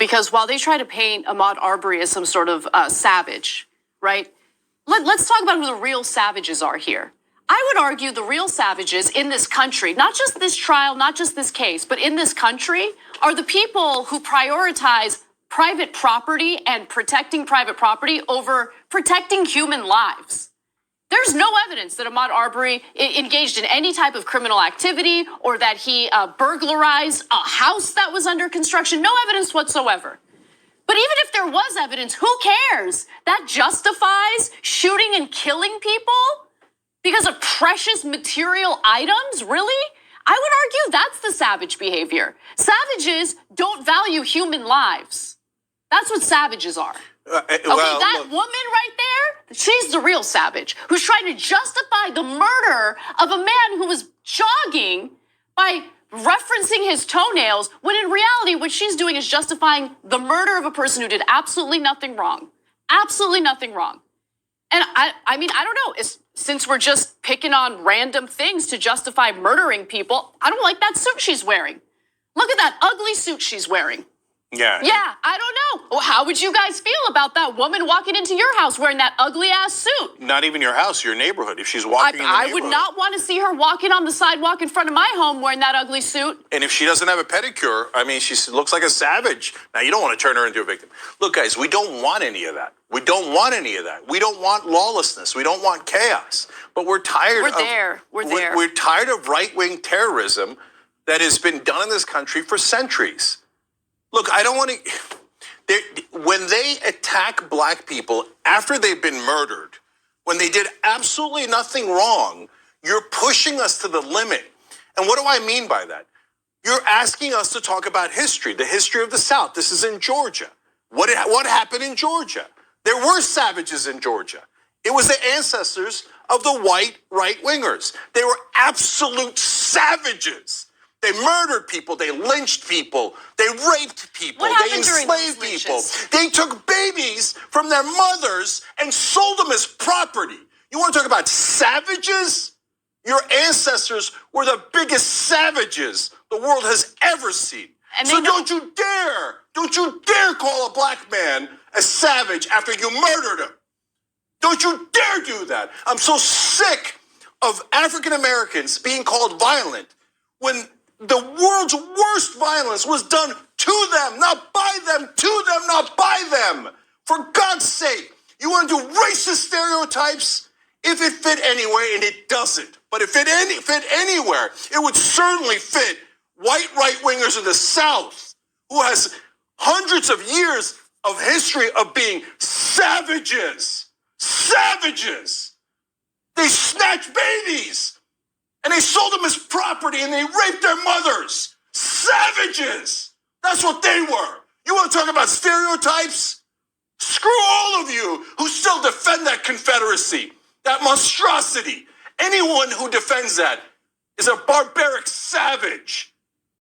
because while they try to paint Ahmaud Arbery as some sort of savage, right? Let's talk about who the real savages are here. I would argue the real savages in this country, not just this trial, not just this case, but in this country, are the people who prioritize private property and protecting private property over protecting human lives. There's no evidence that Ahmaud Arbery engaged in any type of criminal activity or that he burglarized a house that was under construction. No evidence whatsoever. But even if there was evidence, who cares? That justifies shooting and killing people because of precious material items? Really? I would argue that's the savage behavior. Savages don't value human lives. That's what savages are. That woman right there, she's the real savage who's trying to justify the murder of a man who was jogging by referencing his toenails, when in reality, what she's doing is justifying the murder of a person who did absolutely nothing wrong. Absolutely nothing wrong. And I mean, I don't know, since we're just picking on random things to justify murdering people, I don't like that suit she's wearing. Look at that ugly suit she's wearing. Yeah, I don't know. Well, how would you guys feel about that woman walking into your house wearing that ugly ass suit? Not even your house, your neighborhood. If she's walking in the neighborhood. I would not want to see her walking on the sidewalk in front of my home wearing that ugly suit. And if she doesn't have a pedicure, I mean, she looks like a savage. Now, you don't want to turn her into a victim. Look, guys, we don't want any of that. We don't want any of that. We don't want lawlessness. We don't want chaos. But we're tired We're tired of right-wing terrorism that has been done in this country for centuries. Look, I don't want to. When they attack black people after they've been murdered, when they did absolutely nothing wrong, you're pushing us to the limit. And what do I mean by that? You're asking us to talk about history, the history of the South. This is in Georgia. What happened in Georgia? There were savages in Georgia. It was the ancestors of the white right-wingers. They were absolute savages. They murdered people, they lynched people, they raped people, they enslaved people. They took babies from their mothers and sold them as property. You want to talk about savages? Your ancestors were the biggest savages the world has ever seen. So don't you dare call a black man a savage after you murdered him. Don't you dare do that. I'm so sick of African Americans being called violent when the world's worst violence was done to them, not by them, to them, not by them. For God's sake, you want to do racist stereotypes? If it fit anywhere, and it doesn't. But if it fit anywhere, it would certainly fit white right-wingers in the South, who has hundreds of years of history of being savages. Savages. They snatched babies. And they sold them as property, and they raped their mothers. Savages. That's what they were. You want to talk about stereotypes? Screw all of you who still defend that Confederacy, that monstrosity. Anyone who defends that is a barbaric savage.